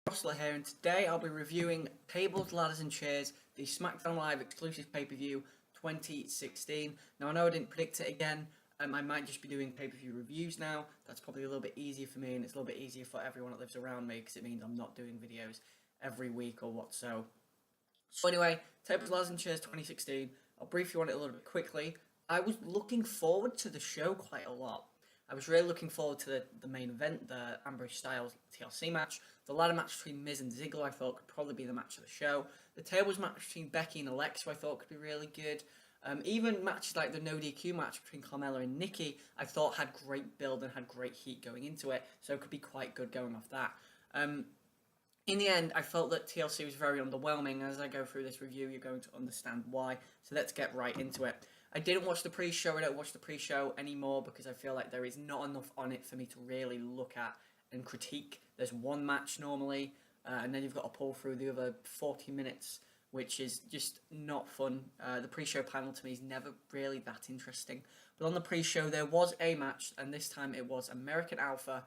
Rossler here, and today I'll be reviewing Tables, Ladders and Chairs, the SmackDown Live exclusive pay-per-view 2016. Now I know I didn't predict it again, I might just be doing pay-per-view reviews now. That's probably a little bit easier for me, and it's a little bit easier for everyone that lives around me, because it means I'm not doing videos every week or what so. So anyway, Tables, Ladders and Chairs 2016, I'll brief you on it a little bit quickly. I was looking forward to the show quite a lot. I was really looking forward to the main event, the Ambrose Styles TLC match. The ladder match between Miz and Ziggler I thought could probably be the match of the show. The tables match between Becky and Alexa I thought could be really good. Even matches like the no DQ match between Carmella and Nikki I thought had great build and had great heat going into it, so it could be quite good going off that. In the end, I felt that TLC was very underwhelming. As I go through this review, you're going to understand why. So let's get right into it. I didn't watch the pre-show. I don't watch the pre-show anymore because I feel like there is not enough on it for me to really look at and critique. There's one match normally, and then you've got to pull through the other 40 minutes, which is just not fun. The pre-show panel to me is never really that interesting. But on the pre-show, there was a match, and this time it was American Alpha,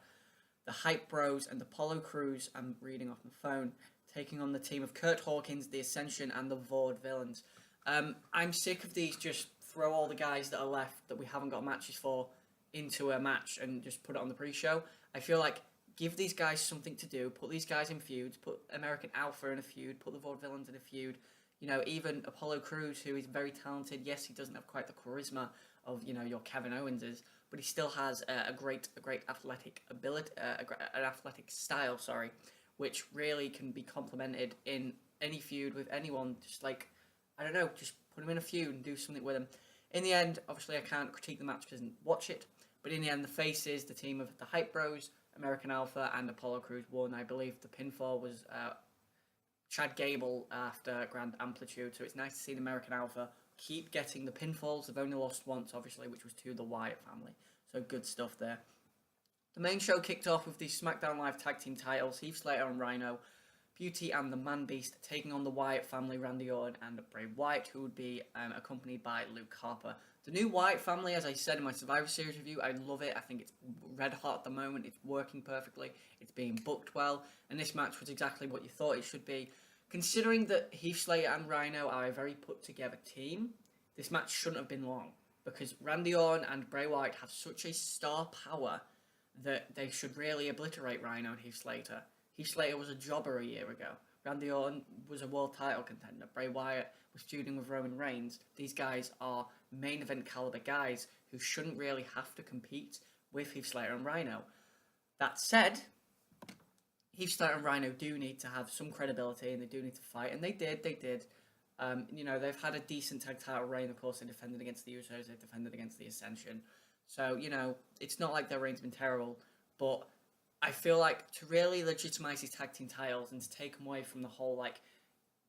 the Hype Bros, and Apollo Crews, I'm reading off my phone, taking on the team of Kurt Hawkins, the Ascension, and the Vaude Villains. I'm sick of these just throw all the guys that are left that we haven't got matches for into a match and just put it on the pre-show. I feel like give these guys something to do, put these guys in feuds, put American Alpha in a feud, put the Vaude Villains in a feud. You know, even Apollo Crews, who is very talented. Yes, he doesn't have quite the charisma of, you know, your Kevin Owenses, but he still has a great athletic ability, an athletic style, sorry, which really can be complemented in any feud with anyone. Just like, I don't know, just put him in a feud and do something with him. In the end, obviously I can't critique the match because I didn't watch it, but in the end the faces, the team of the Hype Bros, American Alpha and Apollo Crews won. I believe the pinfall was Chad Gable after Grand Amplitude, so it's nice to see the American Alpha keep getting the pinfalls. They've only lost once, obviously, which was to the Wyatt family, so good stuff there. The main show kicked off with the SmackDown Live Tag Team titles, Heath Slater and Rhino, Beauty and the Man Beast taking on the Wyatt family, Randy Orton and Bray Wyatt, who would be accompanied by Luke Harper. The new Wyatt family, as I said in my Survivor Series review, I love it. I think it's red hot at the moment. It's working perfectly. It's being booked well. And this match was exactly what you thought it should be. Considering that Heath Slater and Rhino are a very put-together team, this match shouldn't have been long, because Randy Orton and Bray Wyatt have such a star power that they should really obliterate Rhino and Heath Slater. Heath Slater was a jobber a year ago. Randy Orton was a world title contender. Bray Wyatt was feuding with Roman Reigns. These guys are main event caliber guys who shouldn't really have to compete with Heath Slater and Rhino. That said, Heath Slater and Rhino do need to have some credibility and they do need to fight, and they did. You know, they've had a decent tag title reign. Of course, they defended against the Usos, they defended against the Ascension. So, you know, it's not like their reign's been terrible, but I feel like to really legitimize these tag team titles and to take them away from the whole, like,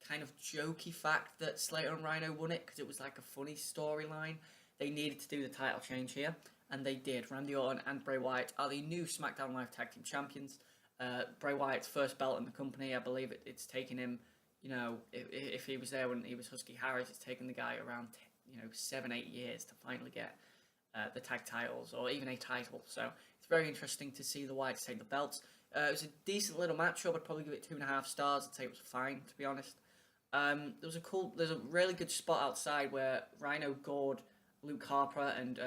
kind of jokey fact that Slater and Rhino won it because it was like a funny storyline, they needed to do the title change here, and they did. Randy Orton and Bray Wyatt are the new SmackDown Live Tag Team Champions. Bray Wyatt's first belt in the company. I believe it's taken him, you know, if he was there when he was Husky Harris, it's taken the guy around 7-8 years to finally get the tag titles, or even a title. So it's very interesting to see the Wyatts take the belts. It was a decent little matchup. I'd probably give it 2.5 stars. I'd say it was fine, to be honest. There's a really good spot outside where Rhino gored Luke Harper and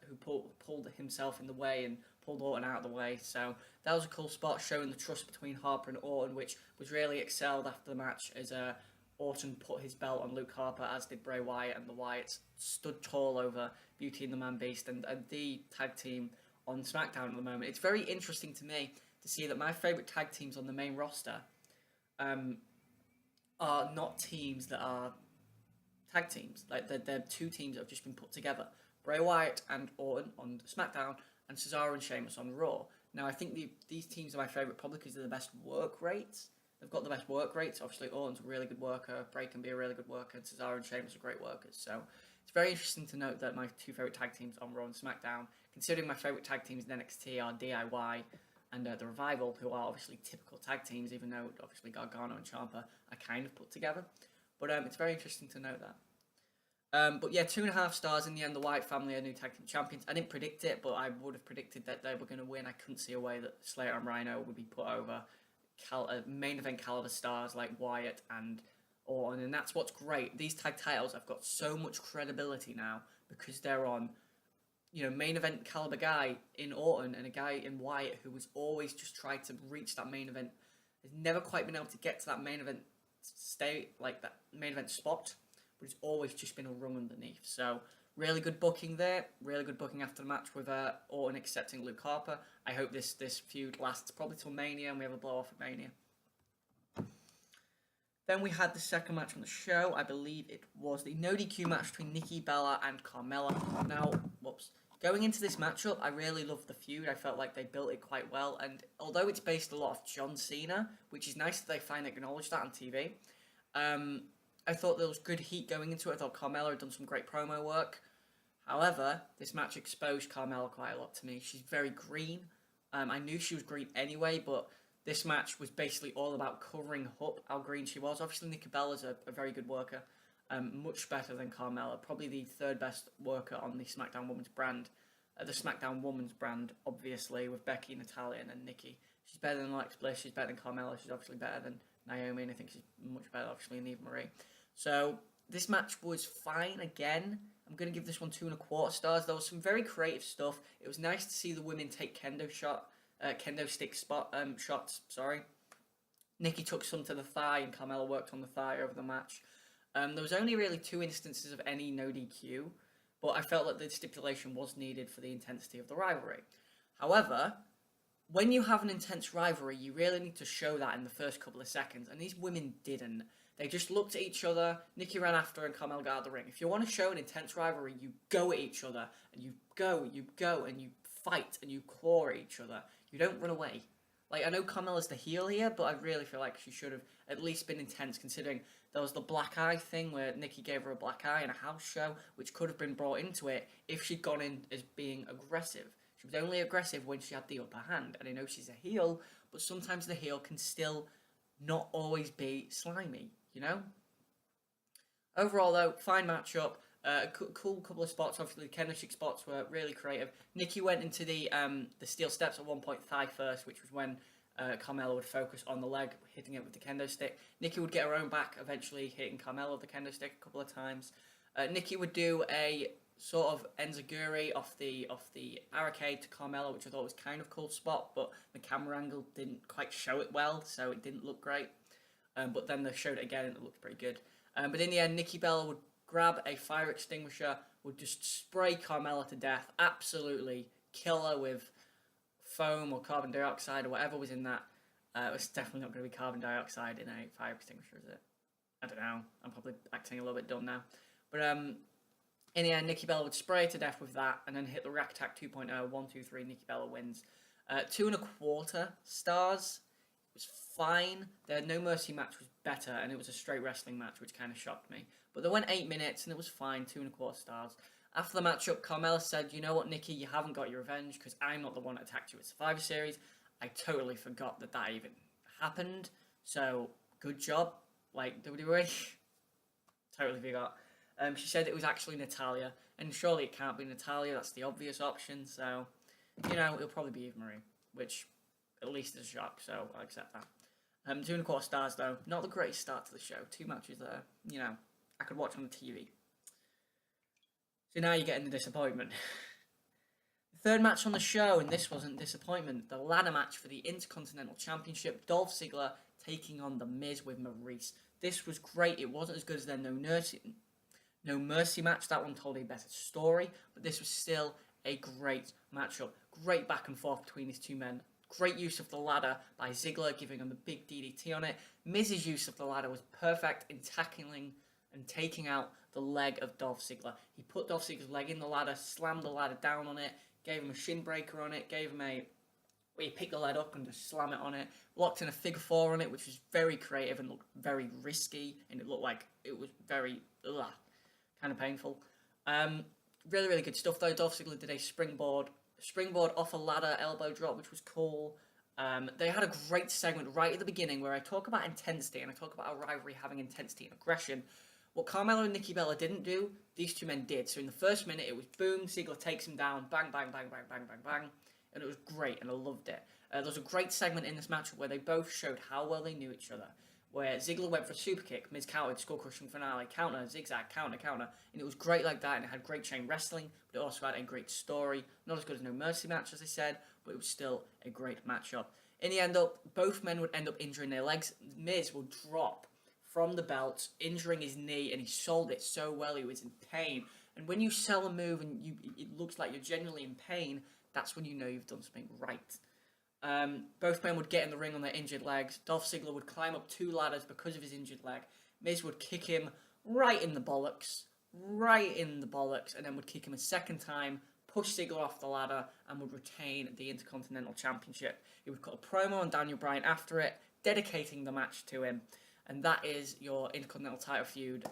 who pulled himself in the way and pulled Orton out of the way. So that was a cool spot, showing the trust between Harper and Orton, which was really excelled after the match as Orton put his belt on Luke Harper, as did Bray Wyatt, and the Wyatts stood tall over Beauty and the Man Beast and the tag team on SmackDown at the moment. It's very interesting to me to see that my favourite tag teams on the main roster are not teams that are tag teams. Like, they're two teams that have just been put together. Bray Wyatt and Orton on SmackDown, and Cesaro and Sheamus on Raw. Now, I think these teams are my favourite probably because they're the best work rates. They've got the best work rates. Obviously, Orton's a really good worker. Bray can be a really good worker. And Cesaro and Sheamus are great workers. So it's very interesting to note that my two favourite tag teams on Raw and SmackDown, considering my favourite tag teams in NXT are DIY and The Revival, who are obviously typical tag teams, even though obviously Gargano and Ciampa are kind of put together. But it's very interesting to note that. But yeah, 2.5 stars in the end. The Wyatt family are new tag team champions. I didn't predict it, but I would have predicted that they were going to win. I couldn't see a way that Slater and Rhino would be put over. main event caliber stars like Wyatt and Orton, and that's what's great. These tag titles have got so much credibility now because they're on, main event caliber guy in Orton and a guy in Wyatt who was always just tried to reach that main event, has never quite been able to get to that main event that main event spot, but it's always just been a rung underneath. So really good booking there, really good booking after the match with Orton accepting Luke Harper. I hope this feud lasts probably till Mania and we have a blow off at Mania. Then we had the second match on the show. I believe it was the no DQ match between Nikki Bella and Carmella. Now, going into this matchup, I really loved the feud. I felt like they built it quite well. And although it's based a lot of John Cena, which is nice that they finally acknowledged that on TV, I thought there was good heat going into it. I thought Carmella had done some great promo work. However, this match exposed Carmella quite a lot to me. She's very green. I knew she was green anyway, but this match was basically all about covering up how green she was. Obviously, Nikki Bella's a very good worker, much better than Carmella. Probably the third best worker on the SmackDown Women's brand. The SmackDown Women's brand, obviously, with Becky, Natalya, and then Nikki. She's better than Alexa Bliss. She's better than Carmella. She's obviously better than Naomi, and I think she's much better, obviously, than Eva Marie. So this match was fine again. I'm going to give this one 2.25 stars. There was some very creative stuff. It was nice to see the women take kendo stick shots. Nikki took some to the thigh and Carmella worked on the thigh over the match. There was only really 2 instances of any no DQ, but I felt that the stipulation was needed for the intensity of the rivalry. However, when you have an intense rivalry, you really need to show that in the first couple of seconds, and these women didn't. They just looked at each other, Nikki ran after her, and Carmella got out of the ring. If you want to show an intense rivalry, you go at each other, and you go, and you fight, and you claw at each other. You don't run away. I know Carmella's the heel here, but I really feel like she should have at least been intense, considering there was the black eye thing where Nikki gave her a black eye in a house show, which could have been brought into it if she'd gone in as being aggressive. She was only aggressive when she had the upper hand, and I know she's a heel, but sometimes the heel can still not always be slimy, Overall, though, fine matchup. Cool couple of spots. Obviously, the kendo stick spots were really creative. Nikki went into the steel steps at one point, thigh first, which was when Carmella would focus on the leg, hitting it with the kendo stick. Nikki would get her own back, eventually hitting Carmella with the kendo stick a couple of times. Nikki would do a sort of enziguri off the arcade to Carmella, which I thought was kind of cool spot, but the camera angle didn't quite show it well, so it didn't look great. But then they showed it again and it looked pretty good. But in the end, Nikki Bella would grab a fire extinguisher, would just spray Carmella to death, absolutely kill her with foam or carbon dioxide or whatever was in that. It's definitely not going to be carbon dioxide in a fire extinguisher, is it? I don't know. I'm probably acting a little bit dumb now. But in the end, Nikki Bella would spray to death with that and then hit the Rack Attack 2.0. 1, 2, 3, Nikki Bella wins. 2.25 stars. It was fine. The No Mercy match was better, and it was a straight wrestling match, which kind of shocked me. But they went 8 minutes, and it was fine. 2.25 stars. After the matchup, Carmella said, "You know what, Nikki, you haven't got your revenge because I'm not the one that attacked you at Survivor Series. I totally forgot that even happened. So good job, WWE." Totally forgot. She said it was actually Natalya, and surely it can't be Natalya. That's the obvious option. So, it'll probably be Eva Marie, which at least is a shock. So I'll accept that. 2.25 stars though, not the greatest start to the show. 2 matches there, I could watch on the TV. So now you're getting the disappointment. The third match on the show, and this wasn't disappointment, the ladder match for the Intercontinental Championship, Dolph Ziggler taking on The Miz with Maurice. This was great. It wasn't as good as their No Mercy match. That one told a better story, but this was still a great matchup. Great back and forth between these two men. Great use of the ladder by Ziggler, giving him a big DDT on it. Miz's use of the ladder was perfect in tackling and taking out the leg of Dolph Ziggler. He put Dolph Ziggler's leg in the ladder, slammed the ladder down on it, gave him a shin breaker on it, where you pick the leg up and just slam it on it, locked in a figure 4 on it, which was very creative and looked very risky, and it looked like it was very, kind of painful. Really, really good stuff though. Dolph Ziggler did a springboard off a ladder elbow drop, which was cool. They had a great segment right at the beginning where I talk about intensity and I talk about a rivalry having intensity and aggression. What Carmella and Nikki Bella didn't do, these two men did. So in the first minute, it was boom, Ziggler takes him down, bang, bang, bang, bang, bang, bang, bang, and it was great, and I loved it. There was a great segment in this matchup where they both showed how well they knew each other. Where Ziggler went for a super kick, Miz countered, skull crushing finale, counter, zigzag, counter, counter, and it was great like that, and it had great chain wrestling, but it also had a great story. Not as good as No Mercy match, as I said, but it was still a great matchup. In the end up, both men would end up injuring their legs. Miz would drop from the belt, injuring his knee, and he sold it so well, he was in pain. And when you sell a move and it looks like you're genuinely in pain, that's when you know you've done something right. Both men would get in the ring on their injured legs. Dolph Ziggler would climb up 2 ladders because of his injured leg. Miz would kick him right in the bollocks, and then would kick him a second time, push Ziggler off the ladder, and would retain the Intercontinental Championship. He would cut a promo on Daniel Bryan after it, dedicating the match to him. And that is your Intercontinental title feud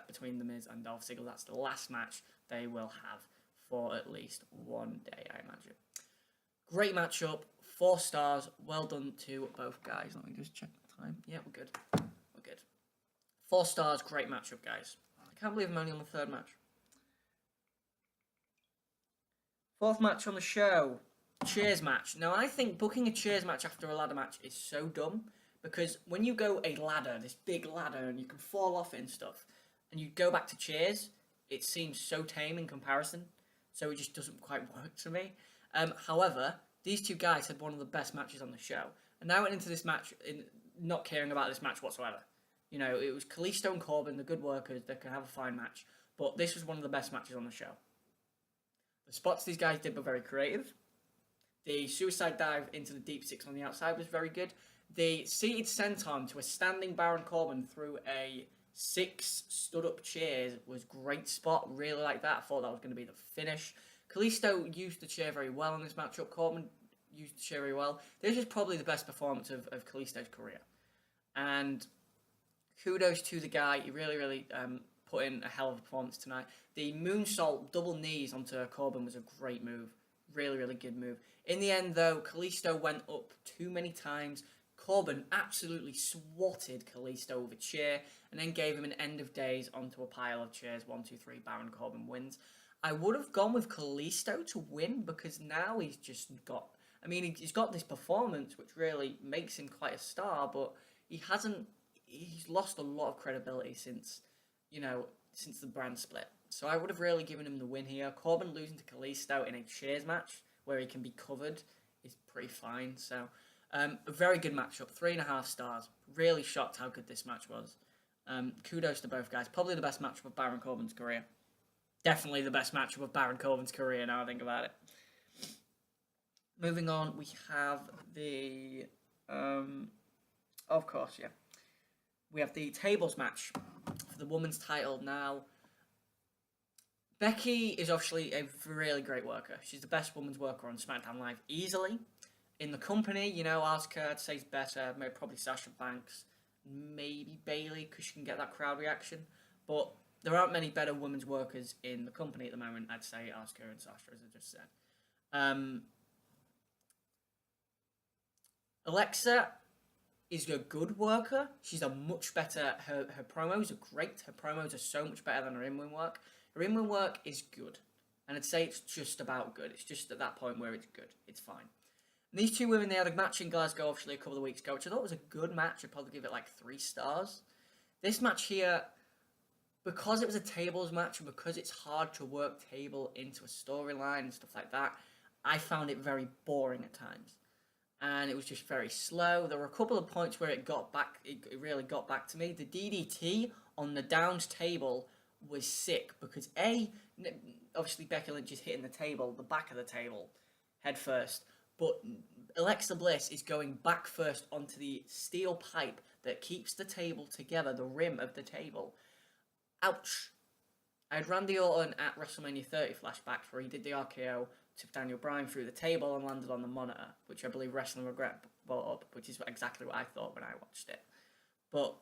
between The Miz and Dolph Ziggler. That's the last match they will have for at least one day, I imagine. Great matchup. 4 stars. Well done to both guys. Let me just check the time. Yeah, we're good. We're good. 4 stars. Great matchup, guys. I can't believe I'm only on the 3rd match. 4th match on the show. Cheers match. Now, I think booking a cheers match after a ladder match is so dumb. Because when you go a ladder, this big ladder, and you can fall off it and stuff, and you go back to cheers, it seems so tame in comparison. So it just doesn't quite work to me. However, these 2 guys had one of the best matches on the show. And I went into this match not caring about this match whatsoever. You know, it was Kalisto and Corbin, the good workers, that could have a fine match. But this was one of the best matches on the show. The spots these guys did were very creative. The suicide dive into the deep 6 on the outside was very good. The seated senton to a standing Baron Corbin through a 6 stood-up chairs was great spot. Really like that. I thought that was going to be the finish. Kalisto used the chair very well in this matchup. Corbin used the chair very well. This is probably the best performance of Kalisto's career. And kudos to the guy. He really put in a hell of a performance tonight. The moonsault double knees onto Corbin was a great move. Really good move. In the end, though, Kalisto went up too many times. Corbin absolutely swatted Kalisto with a chair and then gave him an end of days onto a pile of chairs. 1, 2, 3, Baron Corbin wins. I would have gone with Kalisto to win because now he's just got... I mean, he's got this performance which really makes him quite a star, but he's lost a lot of credibility since the brand split. So I would have really given him the win here. Corbin losing to Kalisto in a chairs match where he can be covered is pretty fine. So a very good matchup. 3.5 stars. Really shocked how good this match was. Kudos to both guys. Probably the best matchup of Baron Corbin's career. Definitely the best matchup of Baron Corbin's career now I think about it. Moving on, we have the... of course, yeah. We have the tables match for the women's title now. Becky is obviously a really great worker. She's the best women's worker on SmackDown Live easily. In the company, Asuka, I'd say is better. Maybe probably Sasha Banks. Maybe Bayley, because she can get that crowd reaction. But there aren't many better women's workers in the company at the moment. I'd say Asuka and Sasha, as I just said. Alexa is a good worker. She's a much better... Her promos are great. Her promos are so much better than her in-ring work. Her in-ring work is good. And I'd say it's just about good. It's just at that point where it's good. It's fine. And these 2 women, they had a match in Glasgow, actually, a couple of weeks ago, which I thought was a good match. I'd probably give it like 3 stars. This match here, because it was a tables match, and because it's hard to work table into a storyline and stuff like that, I found it very boring at times. And it was just very slow. There were a couple of points where it really got back to me. The DDT on the Downs table was sick because obviously Becky Lynch is hitting the table, the back of the table, head first. But Alexa Bliss is going back first onto the steel pipe that keeps the table together, the rim of the table. Ouch. I had Randy Orton at WrestleMania 30 flashbacks where he did the RKO to Daniel Bryan through the table and landed on the monitor, which I believe Wrestling Regret brought up, which is exactly what I thought when I watched it. But,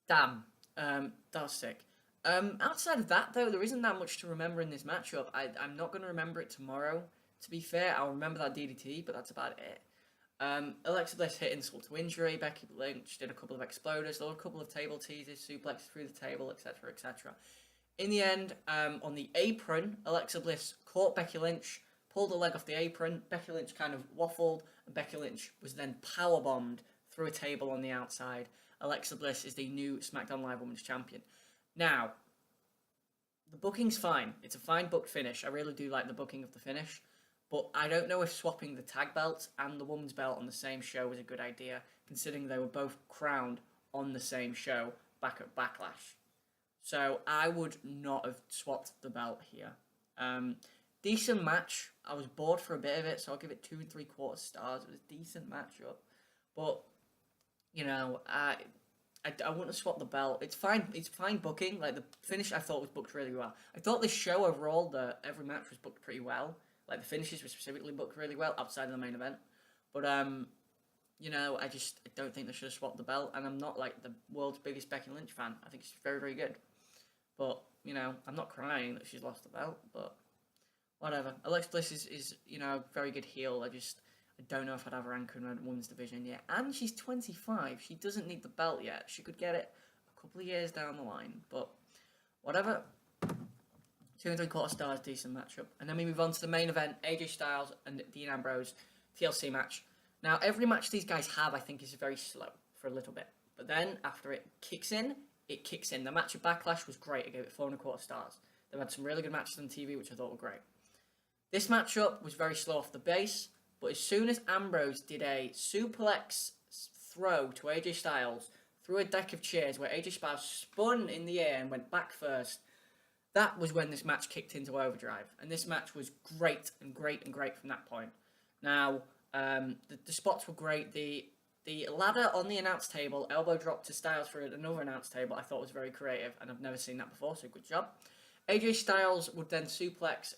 damn, that was sick. Outside of that, though, there isn't that much to remember in this matchup. I'm not going to remember it tomorrow. To be fair, I'll remember that DDT, but that's about it. Alexa Bliss hit insult to injury. Becky Lynch did a couple of exploders. There were a couple of table teasers, suplexes through the table, etc., etc. In the end, on the apron, Alexa Bliss caught Becky Lynch, pulled her leg off the apron. Becky Lynch kind of waffled and Becky Lynch was then powerbombed through a table on the outside. Alexa Bliss is the new SmackDown Live Women's Champion. Now, the booking's fine. It's a fine booked finish. I really do like the booking of the finish. But I don't know if swapping the tag belt and the women's belt on the same show was a good idea, considering they were both crowned on the same show back at Backlash. So I would not have swapped the belt here. Decent match. I was bored for a bit of it, so I'll give it 2 3/4 stars. It was a decent matchup. But, you know, I wouldn't have swapped the belt. It's fine. It's fine booking. Like, the finish I thought was booked really well. I thought this show overall, every match was booked pretty well. Like, the finishes were specifically booked really well outside of the main event. But, you know, I don't think they should have swapped the belt. And I'm not, like, the world's biggest Becky Lynch fan. I think she's very, very good. But, you know, I'm not crying that she's lost the belt. But, whatever. Alexa Bliss is you know, very good heel. I don't know if I'd have her anchored in the women's division yet. And she's 25. She doesn't need the belt yet. She could get it a couple of years down the line. But, whatever. 2 3/4 stars, decent matchup. And then we move on to the main event, AJ Styles and Dean Ambrose, TLC match. Now, every match these guys have, I think, is very slow for a little bit. But then, after it kicks in, it kicks in. The match at Backlash was great. I gave it 4 1/4 stars. They've had some really good matches on TV, which I thought were great. This matchup was very slow off the base, but as soon as Ambrose did a suplex throw to AJ Styles through a deck of chairs where AJ Styles spun in the air and went back first, that was when this match kicked into overdrive. And this match was great and great and great from that point. Now, the spots were great. The ladder on the announce table, elbow drop to Styles for another announce table, I thought was very creative, and I've never seen that before, so good job. AJ Styles would then suplex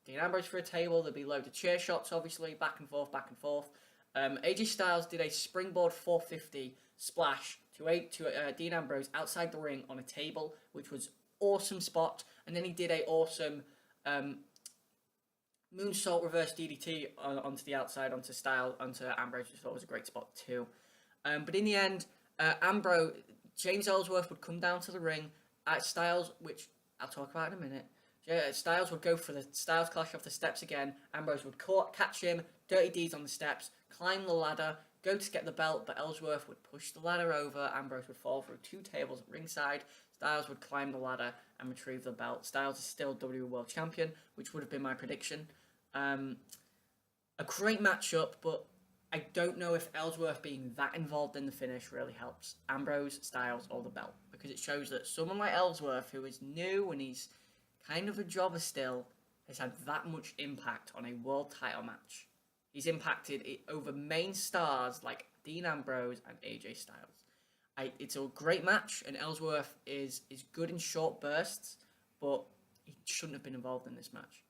Dean Ambrose for a table. There'd be loads of chair shots, obviously, back and forth, back and forth. AJ Styles did a springboard 450 splash to Dean Ambrose outside the ring on a table, which was awesome spot. And then he did a awesome moonsault reverse DDT onto the outside, onto Ambrose, which I thought was a great spot too. But in the end, James Ellsworth would come down to the ring at Styles, which I'll talk about in a minute. Styles would go for the Styles Clash off the steps again. Ambrose would catch him, dirty deeds on the steps, climb the ladder, go to get the belt, but Ellsworth would push the ladder over. Ambrose would fall through 2 tables at ringside. Styles would climb the ladder and retrieve the belt. Styles is still WWE World Champion, which would have been my prediction. A great matchup, but I don't know if Ellsworth being that involved in the finish really helps Ambrose, Styles, or the belt, because it shows that someone like Ellsworth, who is new and he's kind of a jobber still, has had that much impact on a world title match. He's impacted it over main stars like Dean Ambrose and AJ Styles. It's a great match, and Ellsworth is good in short bursts, but he shouldn't have been involved in this match.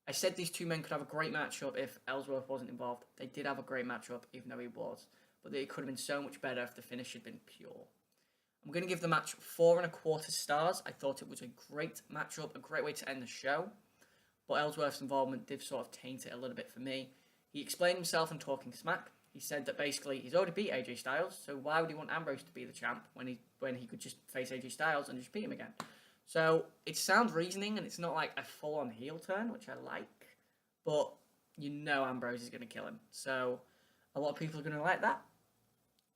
I said these two men could have a great matchup if Ellsworth wasn't involved. They did have a great matchup, even though he was. But it could have been so much better if the finish had been pure. I'm going to give the match 4 1/4 stars. I thought it was a great matchup, a great way to end the show. But Ellsworth's involvement did sort of taint it a little bit for me. He explained himself in Talking Smack. He said that basically he's already beat AJ Styles, so why would he want Ambrose to be the champ when he could just face AJ Styles and just beat him again? So it sounds reasoning, and it's not like a full-on heel turn, which I like, but you know Ambrose is going to kill him. So a lot of people are going to like that.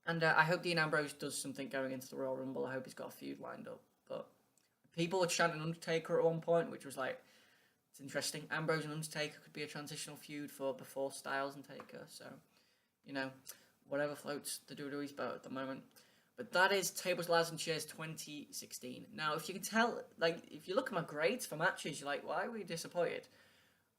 And I hope Dean Ambrose does something going into the Royal Rumble. I hope he's got a feud lined up. But people were chanting Undertaker at one point, which was like, it's interesting. Ambrose and Undertaker could be a transitional feud for before Styles and Taker. So, you know, whatever floats the WWE's boat at the moment. But that is Tables, Ladders and Chairs 2016. Now, if you can tell, like, if you look at my grades for matches, you're like, why were you disappointed?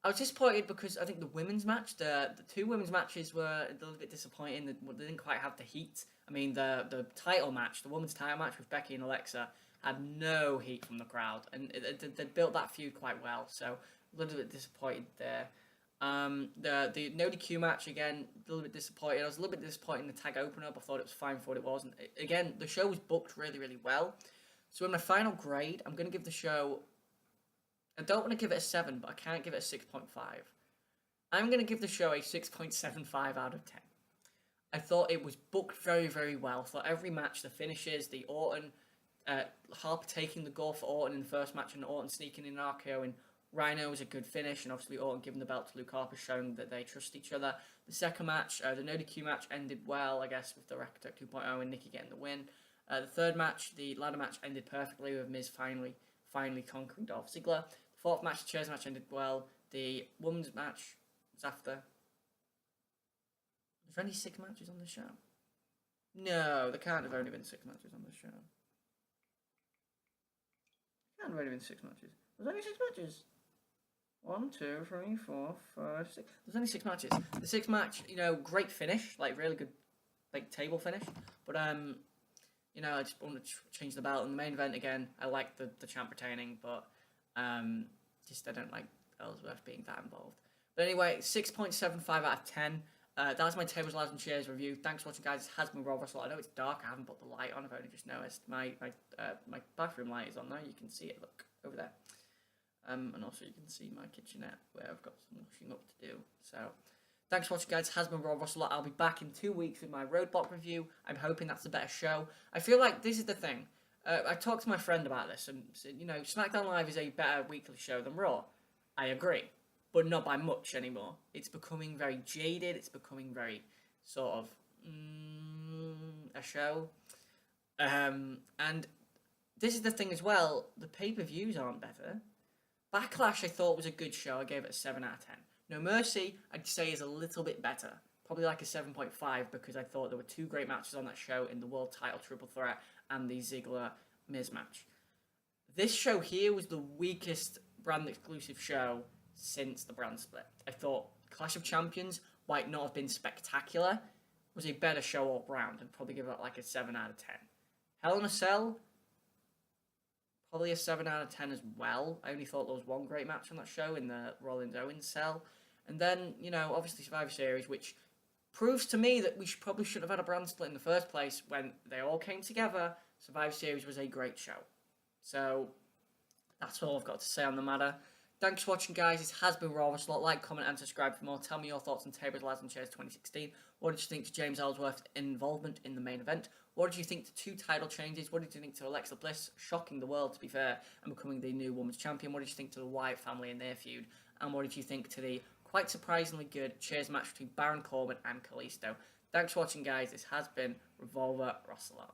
I was disappointed because I think the women's match, the 2 women's matches were a little bit disappointing. They didn't quite have the heat. I mean, the title match, the women's title match with Becky and Alexa, had no heat from the crowd. And they built that feud quite well. So, a little bit disappointed there. The no DQ match, again, a little bit disappointed. I was a little bit disappointed in the tag opener, but I thought it was fine for what it was. And again, the show was booked really, really well. So in my final grade, I'm going to give the show... I don't want to give it a 7, but I can't give it a 6.5. I'm going to give the show a 6.75 out of 10. I thought it was booked very, very well. I thought every match, the finishes, the Orton, Harper taking the goal for Orton in the first match and Orton sneaking in an RKO in Rhino was a good finish, and obviously Orton giving the belt to Luke Harper, showing that they trust each other. The second match, the No DQ match, ended well, I guess, with the Record 2.0 and Nikki getting the win. The third match, the ladder match, ended perfectly with Miz finally conquering Dolph Ziggler. The fourth match, the chairs match, ended well. The women's match was after. Was there only 6 matches on the show? No, there can't have only been 6 matches on the show. There can't have only been 6 matches. There's only 6 matches. 1, 2, 3, 4, 5, 6. There's only 6 matches. The 6th match, you know, great finish, like really good, like table finish. But you know, I just want to change the belt. In the main event again, I like the champ retaining, but just I don't like Ellsworth being that involved. But anyway, 6.75 out of 10. That's my Tables, Ladders and Chairs review. Thanks for watching, guys. This has been Raw Wrestle. I know it's dark. I haven't put the light on. I've only just noticed. My bathroom light is on now. You can see it. Look over there. And also you can see my kitchenette where I've got some washing up to do. So, thanks for watching, guys. This has been Raw Wrestle. I'll be back in 2 weeks with my Roadblock review. I'm hoping that's a better show. I feel like this is the thing. I talked to my friend about this and said, you know, SmackDown Live is a better weekly show than Raw. I agree. But not by much anymore. It's becoming very jaded. It's becoming very sort of a show. And this is the thing as well. The pay-per-views aren't better. Backlash I thought was a good show. I gave it a 7 out of 10. No Mercy I'd say is a little bit better. Probably like a 7.5 because I thought there were 2 great matches on that show in the World Title Triple Threat and the Ziggler-Miz match. This show here was the weakest brand exclusive show since the brand split. I thought Clash of Champions might not have been spectacular, was a better show all round, and probably give it like a 7 out of 10. Hell in a Cell, probably a 7 out of 10 as well. I only thought there was one great match on that show in the Rollins-Owens cell. And then, you know, obviously Survivor Series, which proves to me that we probably shouldn't have had a brand split in the first place when they all came together. Survivor Series was a great show. So, that's all I've got to say on the matter. Thanks for watching, guys. This has been Raw Wrestle. Like, comment, and subscribe for more. Tell me your thoughts on Tables, Ladders and Chairs 2016. What did you think to James Ellsworth's involvement in the main event? What did you think to 2 title changes? What did you think to Alexa Bliss shocking the world, to be fair, and becoming the new Women's Champion? What did you think to the Wyatt family and their feud? And what did you think to the quite surprisingly good Chairs match between Baron Corbin and Kalisto? Thanks for watching, guys. This has been Revolver Wrestler.